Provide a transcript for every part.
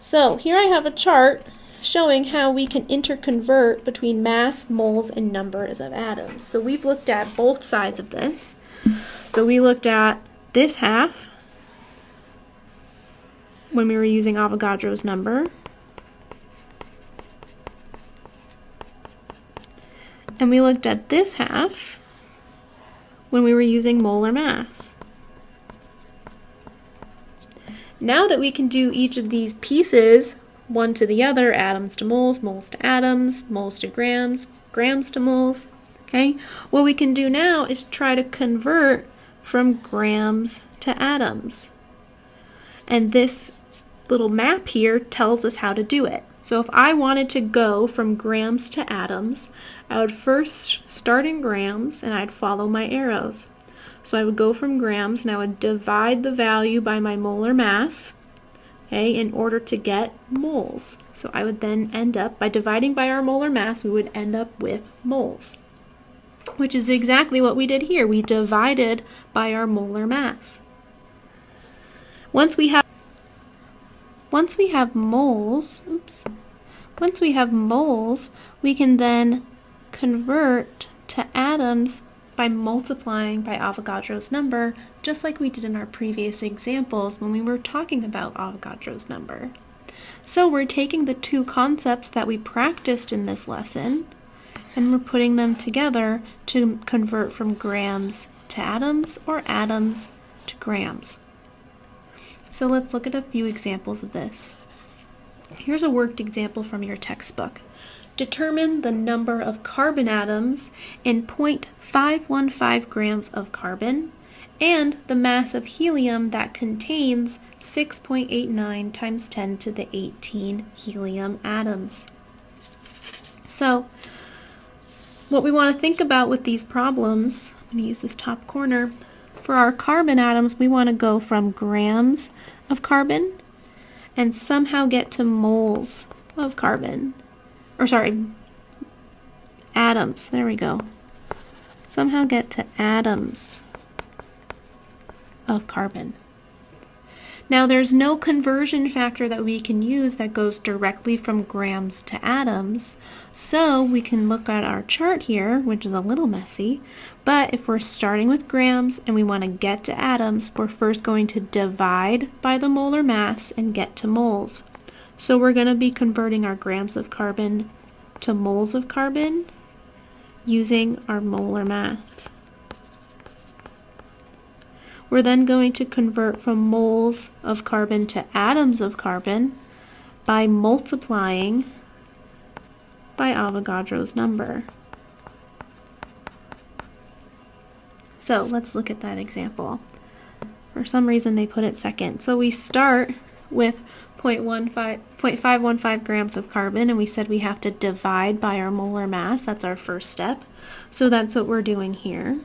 So here I have a chart showing how we can interconvert between mass, moles, and numbers of atoms. So we've looked at both sides of this. So we looked at this half when we were using Avogadro's number. And we looked at this half when we were using molar mass. Now that we can do each of these pieces, one to the other, atoms to moles, moles to atoms, moles to grams, grams to moles, okay? What we can do now is try to convert from grams to atoms. And this little map here tells us how to do it. So if I wanted to go from grams to atoms, I would first start in grams and I'd follow my arrows. So I would go from grams and I would divide the value by my molar mass, okay, in order to get moles. So I would then end up, by dividing by our molar mass, we would end up with moles, which is exactly what we did here. We divided by our molar mass. Once we have moles, we can then convert to atoms by multiplying by Avogadro's number, just like we did in our previous examples when we were talking about Avogadro's number. So we're taking the two concepts that we practiced in this lesson and we're putting them together to convert from grams to atoms or atoms to grams. So let's look at a few examples of this. Here's a worked example from your textbook. Determine the number of carbon atoms in 0.515 grams of carbon and the mass of helium that contains 6.89 times 10 to the 18 helium atoms. So what we want to think about with these problems, I'm going to use this top corner, for our carbon atoms we want to go from grams of carbon and somehow get to moles of carbon. Atoms, there we go. Somehow get to atoms of carbon. Now there's no conversion factor that we can use that goes directly from grams to atoms, so we can look at our chart here, which is a little messy, but if we're starting with grams and we want to get to atoms, we're first going to divide by the molar mass and get to moles. So we're going to be converting our grams of carbon to moles of carbon using our molar mass. We're then going to convert from moles of carbon to atoms of carbon by multiplying by Avogadro's number. So let's look at that example. For some reason they put it second. So we start with 0.515 grams of carbon, and we said we have to divide by our molar mass. That's our first step. So that's what we're doing here.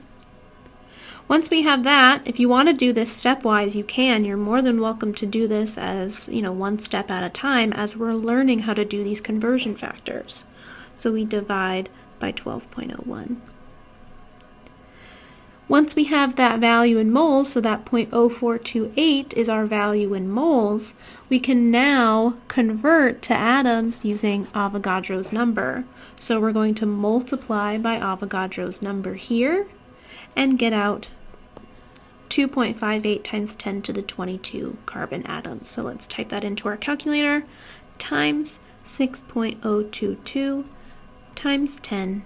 Once we have that, if you want to do this stepwise, you can. You're more than welcome to do this as, one step at a time as we're learning how to do these conversion factors. So we divide by 12.01. Once we have that value in moles, so that 0.0428 is our value in moles, we can now convert to atoms using Avogadro's number. So we're going to multiply by Avogadro's number here and get out 2.58 times 10 to the 22 carbon atoms. So let's type that into our calculator, times 6.022 times 10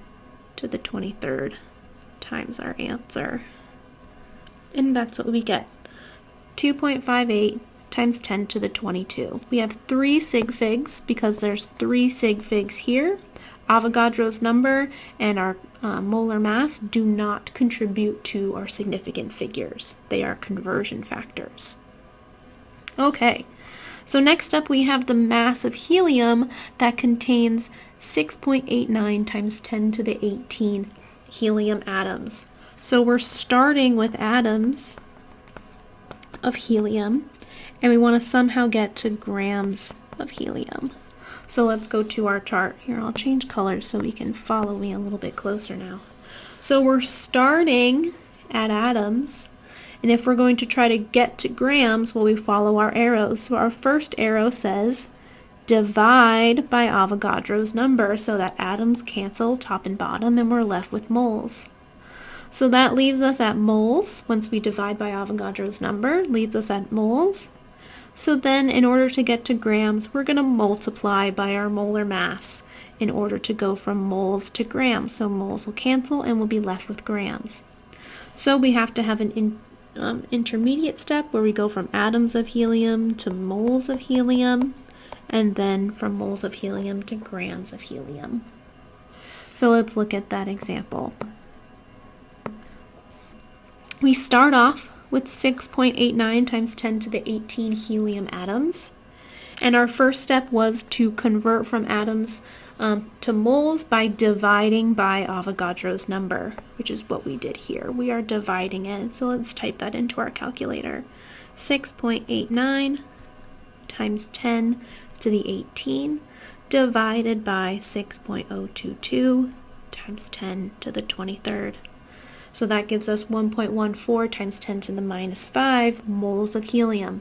to the 23rd times our answer. And that's what we get, 2.58 times 10 to the 22. We have 3 sig figs because there's 3 sig figs here. Avogadro's number and our molar mass do not contribute to our significant figures. They are conversion factors. Okay, so next up we have the mass of helium that contains 6.89 times 10 to the 18 helium atoms. So we're starting with atoms of helium and we want to somehow get to grams of helium. So let's go to our chart. Here, I'll change colors so we can follow me a little bit closer now. So we're starting at atoms, and if we're going to try to get to grams, well, we follow our arrows. So our first arrow says divide by Avogadro's number so that atoms cancel top and bottom and we're left with moles. So that leaves us at moles. Once we divide by Avogadro's number, leaves us at moles. So then in order to get to grams, we're going to multiply by our molar mass in order to go from moles to grams. So moles will cancel and we'll be left with grams. So we have to have an intermediate step where we go from atoms of helium to moles of helium, and then from moles of helium to grams of helium. So let's look at that example. We start off with 6.89 times 10 to the 18 helium atoms. And our first step was to convert from atoms to moles by dividing by Avogadro's number, which is what we did here. We are dividing it. So let's type that into our calculator. 6.89 times 10 to the 18 divided by 6.022 times 10 to the 23rd. So that gives us 1.14 times 10 to the minus 5 moles of helium.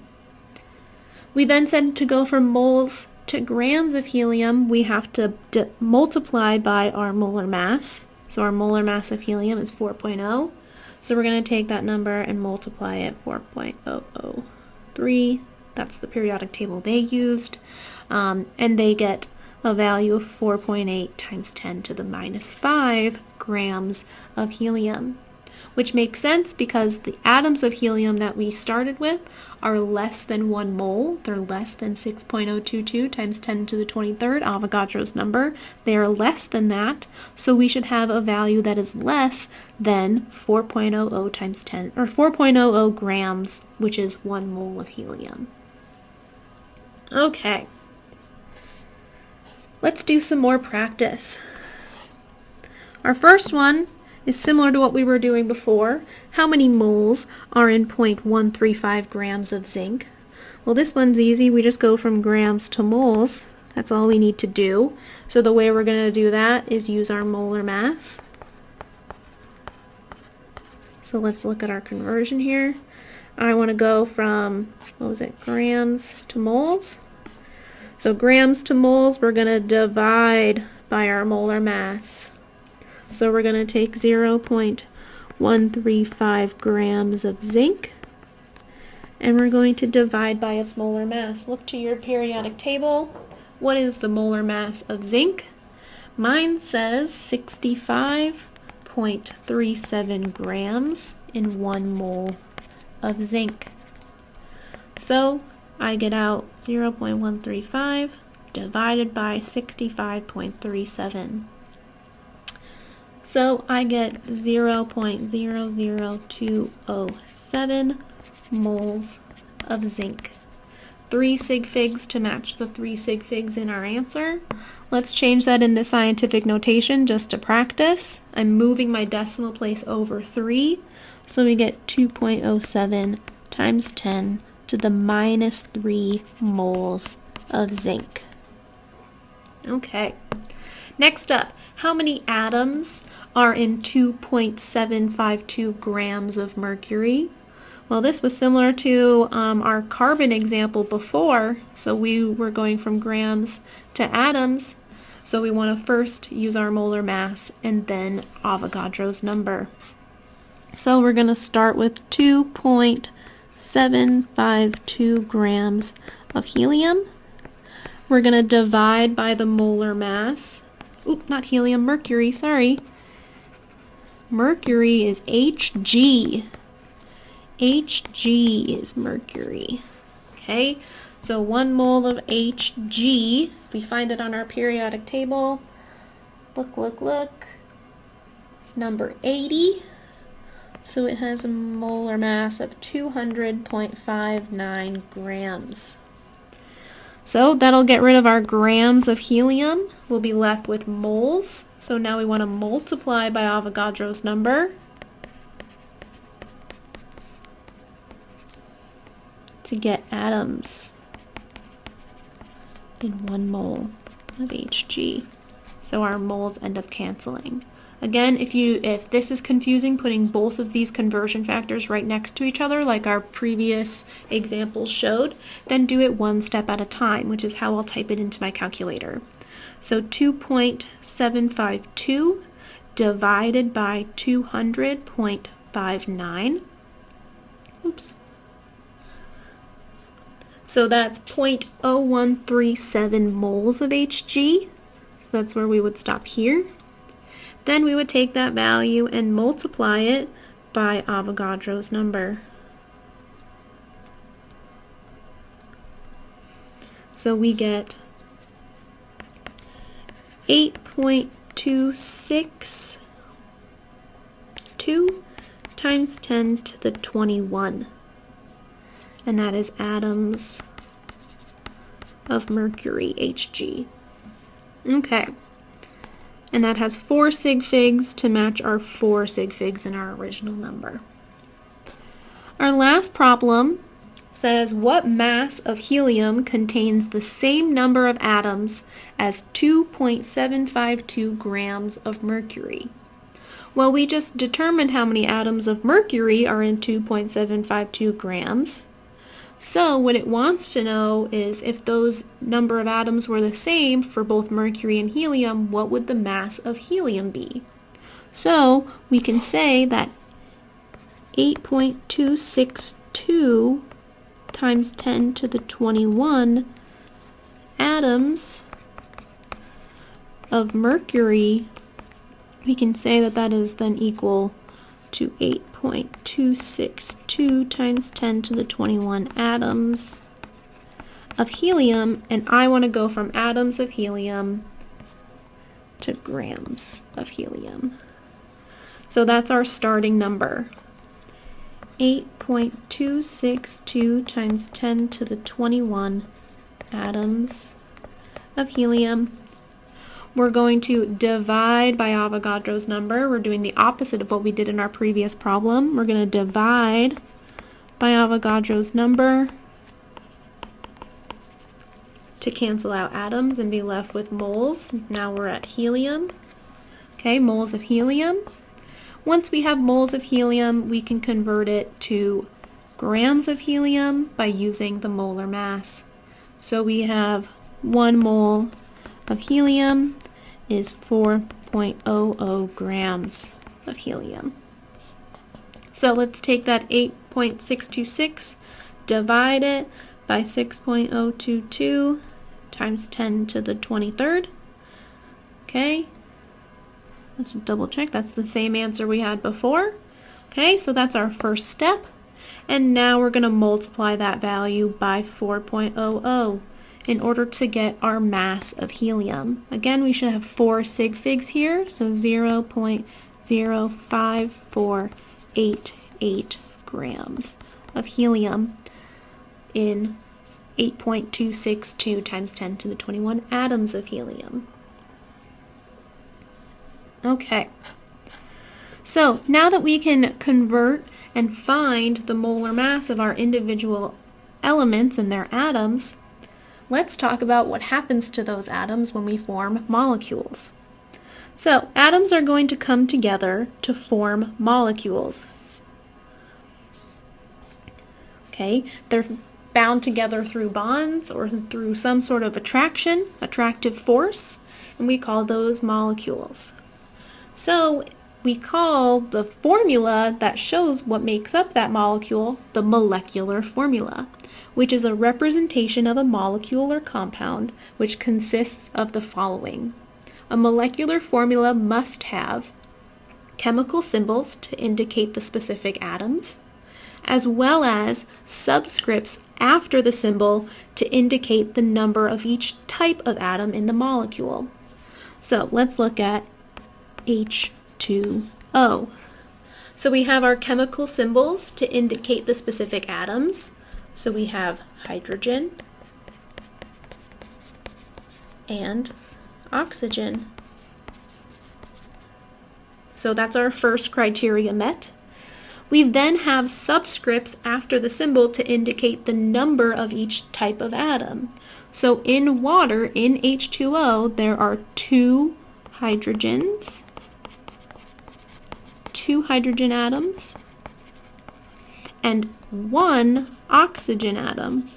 We then said to go from moles to grams of helium, we have to multiply by our molar mass. So our molar mass of helium is 4.0. So we're going to take that number and multiply it 4.003. That's the periodic table they used. And they get a value of 4.8 times 10 to the minus 5 grams of helium, which makes sense because the atoms of helium that we started with are less than 1 mole. They're less than 6.022 times 10 to the 23rd, Avogadro's number. They are less than that, so we should have a value that is less than 4.00 times 10, or 4.00 grams, which is 1 mole of helium. Okay. Let's do some more practice. Our first one is similar to what we were doing before. How many moles are in 0.135 grams of zinc? Well, this one's easy. We just go from grams to moles. That's all we need to do. So the way we're going to do that is use our molar mass. So let's look at our conversion here. I want to go from, grams to moles. So grams to moles, we're going to divide by our molar mass. So we're going to take 0.135 grams of zinc, and we're going to divide by its molar mass. Look to your periodic table. What is the molar mass of zinc? Mine says 65.37 grams in 1 mole of zinc. So I get out 0.135 divided by 65.37. So I get 0.00207 moles of zinc. 3 sig figs to match the 3 sig figs in our answer. Let's change that into scientific notation just to practice. I'm moving my decimal place over 3, so we get 2.07 times 10 to the minus 3 moles of zinc. Okay, next up, how many atoms are in 2.752 grams of mercury? Well, this was similar to our carbon example before, so we were going from grams to atoms, so we want to first use our molar mass and then Avogadro's number. So we're going to start with 2.752 grams of helium. We're going to divide by the molar mass. Oop, not helium, mercury, sorry. Mercury is Hg. Hg is mercury. Okay, so 1 mole of Hg, if we find it on our periodic table, look, it's number 80. So it has a molar mass of 200.59 grams. So that'll get rid of our grams of helium. We'll be left with moles. So now we want to multiply by Avogadro's number to get atoms in 1 mole of Hg. So our moles end up canceling. Again, if this is confusing, putting both of these conversion factors right next to each other, like our previous example showed, then do it one step at a time, which is how I'll type it into my calculator. So 2.752 divided by 200.59. Oops. So that's 0.0137 moles of Hg. So that's where we would stop here. Then we would take that value and multiply it by Avogadro's number. So we get 8.262 times 10 to the 21. And that is atoms of mercury, Hg. Okay. And that has 4 sig figs to match our 4 sig figs in our original number. Our last problem says what mass of helium contains the same number of atoms as 2.752 grams of mercury? Well, we just determined how many atoms of mercury are in 2.752 grams. So what it wants to know is if those number of atoms were the same for both mercury and helium, what would the mass of helium be? So we can say that 8.262 times 10 to the 21 atoms of mercury, we can say that that is then equal to 8.262 times 10 to the 21 atoms of helium, and I want to go from atoms of helium to grams of helium. So that's our starting number. 8.262 times 10 to the 21 atoms of helium. We're going to divide by Avogadro's number. We're doing the opposite of what we did in our previous problem. We're going to divide by Avogadro's number to cancel out atoms and be left with moles. Now we're at helium. Okay, moles of helium. Once we have moles of helium, we can convert it to grams of helium by using the molar mass. So we have 1 mole of helium is 4.00 grams of helium. So let's take that 8.626, divide it by 6.022 times 10 to the 23rd. Okay, let's double check. That's the same answer we had before. Okay, so that's our first step. And now we're going to multiply that value by 4.00 in order to get our mass of helium. Again, we should have 4 sig figs here, so 0.05488 grams of helium in 8.262 times 10 to the 21 atoms of helium. Okay, so now that we can convert and find the molar mass of our individual elements and their atoms, let's talk about what happens to those atoms when we form molecules. So, atoms are going to come together to form molecules. Okay, they're bound together through bonds or through some sort of attractive force, and we call those molecules. So, we call the formula that shows what makes up that molecule the molecular formula, which is a representation of a molecule or compound which consists of the following. A molecular formula must have chemical symbols to indicate the specific atoms, as well as subscripts after the symbol to indicate the number of each type of atom in the molecule. So let's look at H2O. So we have our chemical symbols to indicate the specific atoms. So we have hydrogen and oxygen. So that's our first criteria met. We then have subscripts after the symbol to indicate the number of each type of atom. So in water, in H2O, there are 2 hydrogens 2 hydrogen atoms and 1 oxygen atom.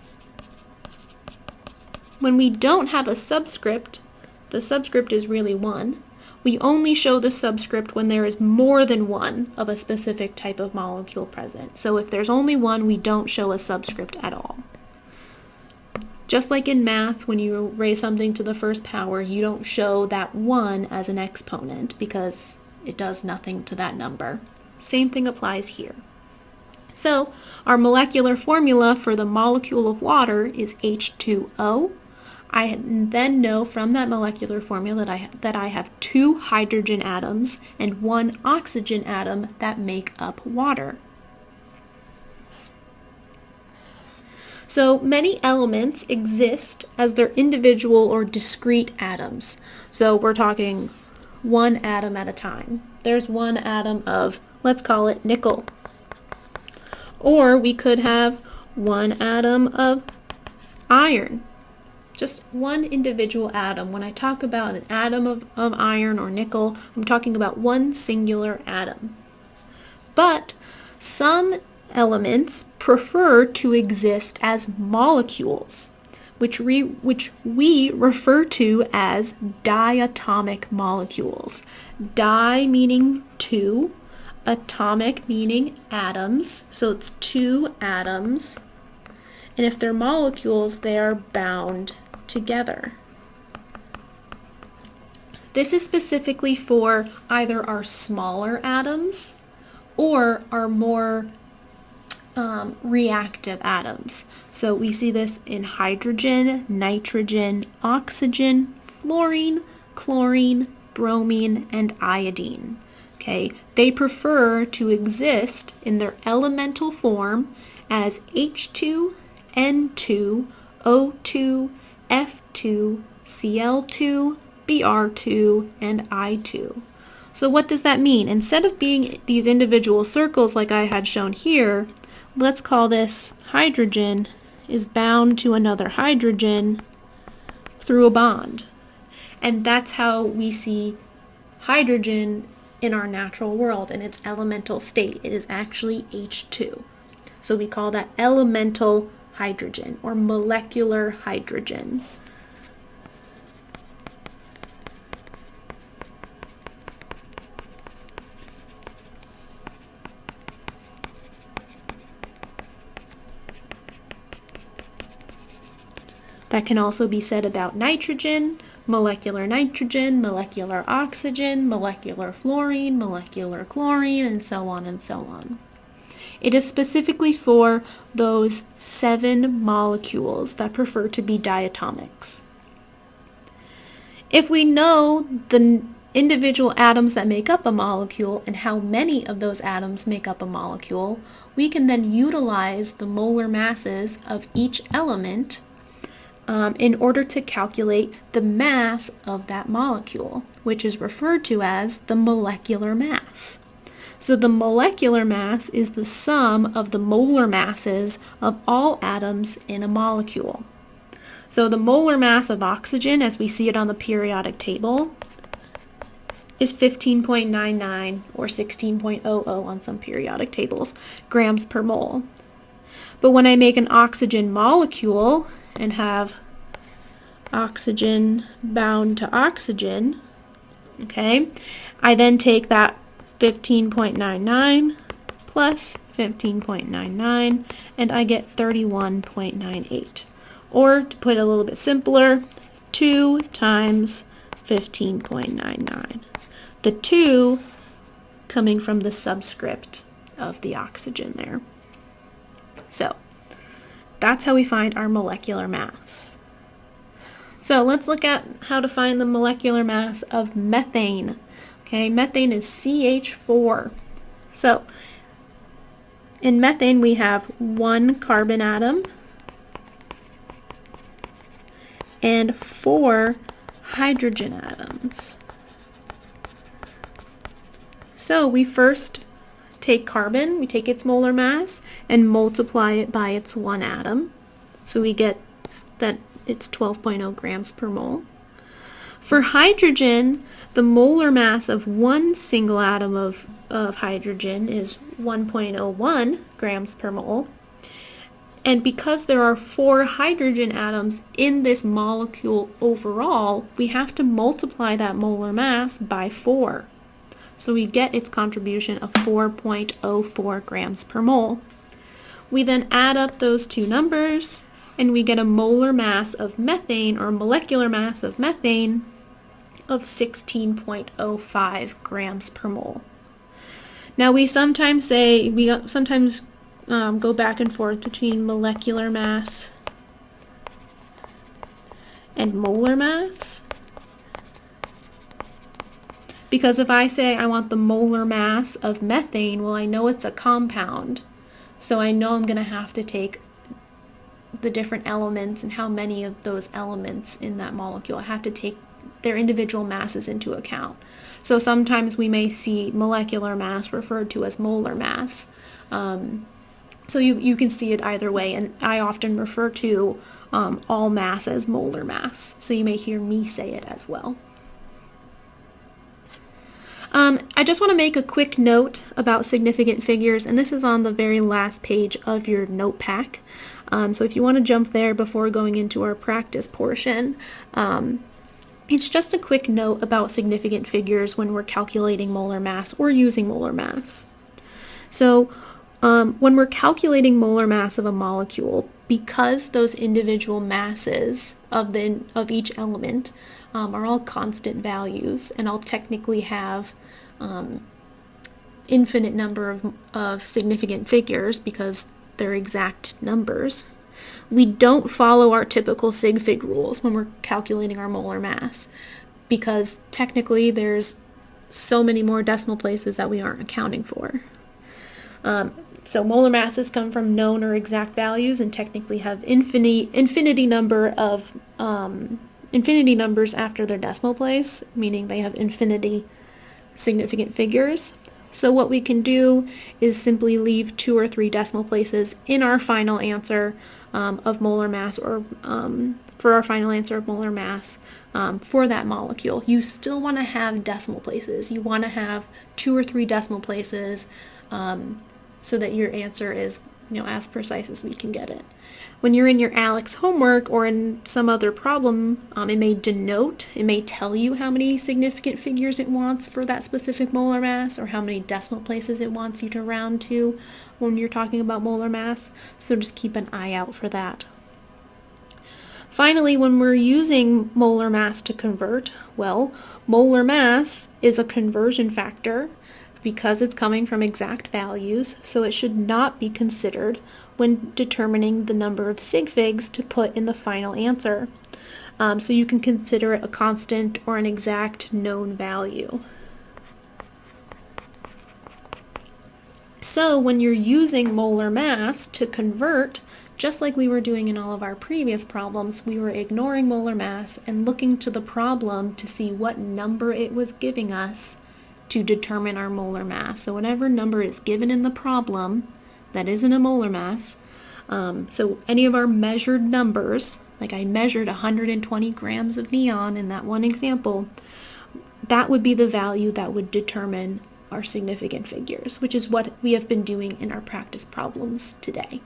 When we don't have a subscript, the subscript is really 1. We only show the subscript when there is more than one of a specific type of molecule present. So if there's only one, we don't show a subscript at all. Just like in math, when you raise something to the first power, you don't show that 1 as an exponent because it does nothing to that number. Same thing applies here. So our molecular formula for the molecule of water is H2O. I then know from that molecular formula that I have 2 hydrogen atoms and 1 oxygen atom that make up water. So many elements exist as their individual or discrete atoms. So we're talking 1 atom at a time. There's 1 atom of, let's call it nickel. Or we could have 1 atom of iron. Just 1 individual atom. When I talk about an atom of iron or nickel, I'm talking about 1 singular atom. But some elements prefer to exist as molecules, which we refer to as diatomic molecules. Di meaning 2, atomic meaning atoms, so it's 2 atoms. And if they're molecules, they are bound together. This is specifically for either our smaller atoms or our more reactive atoms. So we see this in hydrogen, nitrogen, oxygen, fluorine, chlorine, bromine, and iodine. Okay, they prefer to exist in their elemental form as H2, N2, O2, F2, Cl2, Br2, and I2. So what does that mean? Instead of being these individual circles like I had shown here, let's call this hydrogen is bound to another hydrogen through a bond. And that's how we see hydrogen in our natural world in its elemental state. It is actually H2. So we call that elemental hydrogen or molecular hydrogen. That can also be said about nitrogen, molecular oxygen, molecular fluorine, molecular chlorine, and so on and so on. It is specifically for those 7 molecules that prefer to be diatomics. If we know the individual atoms that make up a molecule and how many of those atoms make up a molecule, we can then utilize the molar masses of each element in order to calculate the mass of that molecule, which is referred to as the molecular mass. So the molecular mass is the sum of the molar masses of all atoms in a molecule. So the molar mass of oxygen, as we see it on the periodic table, is 15.99 or 16.00 on some periodic tables, grams per mole. But when I make an oxygen molecule and have oxygen bound to oxygen, okay, I then take that 15.99 plus 15.99 and I get 31.98. Or to put it a little bit simpler, 2 times 15.99. The 2 coming from the subscript of the oxygen there. So that's how we find our molecular mass. So let's look at how to find the molecular mass of methane. Okay, methane is CH4. So in methane we have 1 carbon atom and 4 hydrogen atoms. So we first take carbon, we take its molar mass and multiply it by its 1 atom. So we get that it's 12.0 grams per mole. For hydrogen, the molar mass of one single atom of hydrogen is 1.01 grams per mole. And because there are 4 hydrogen atoms in this molecule overall, we have to multiply that molar mass by 4. So we get its contribution of 4.04 grams per mole. We then add up those two numbers, and we get a molar mass of methane, or molecular mass of methane, of 16.05 grams per mole. Now we sometimes go back and forth between molecular mass and molar mass. Because if I say I want the molar mass of methane, well, I know it's a compound. So I know I'm going to have to take the different elements and how many of those elements in that molecule. I have to take their individual masses into account. So sometimes we may see molecular mass referred to as molar mass. So you can see it either way, and I often refer to all mass as molar mass. So you may hear me say it as well. I just want to make a quick note about significant figures, and this is on the very last page of your note pack. So if you want to jump there before going into our practice portion, it's just a quick note about significant figures when we're calculating molar mass or using molar mass. So when we're calculating molar mass of a molecule, because those individual masses of each element are all constant values, and I'll technically have infinite number of significant figures because they're exact numbers, we don't follow our typical sig fig rules when we're calculating our molar mass, because technically there's so many more decimal places that we aren't accounting for. So molar masses come from known or exact values and technically have infinity numbers after their decimal place, meaning they have infinity significant figures. So what we can do is simply leave 2 or 3 decimal places in our final answer of molar mass, or for our final answer of molar mass for that molecule. You still want to have decimal places. You want to have 2 or 3 decimal places so that your answer is, as precise as we can get it. When you're in your ALEKS homework or in some other problem, it may tell you how many significant figures it wants for that specific molar mass, or how many decimal places it wants you to round to when you're talking about molar mass. So just keep an eye out for that. Finally, when we're using molar mass to convert, well, molar mass is a conversion factor because it's coming from exact values, so it should not be considered when determining the number of sig figs to put in the final answer. So you can consider it a constant or an exact known value. So when you're using molar mass to convert, just like we were doing in all of our previous problems, we were ignoring molar mass and looking to the problem to see what number it was giving us to determine our molar mass. So whatever number is given in the problem that isn't a molar mass, so any of our measured numbers, like I measured 120 grams of neon in that one example, that would be the value that would determine our significant figures, which is what we have been doing in our practice problems today.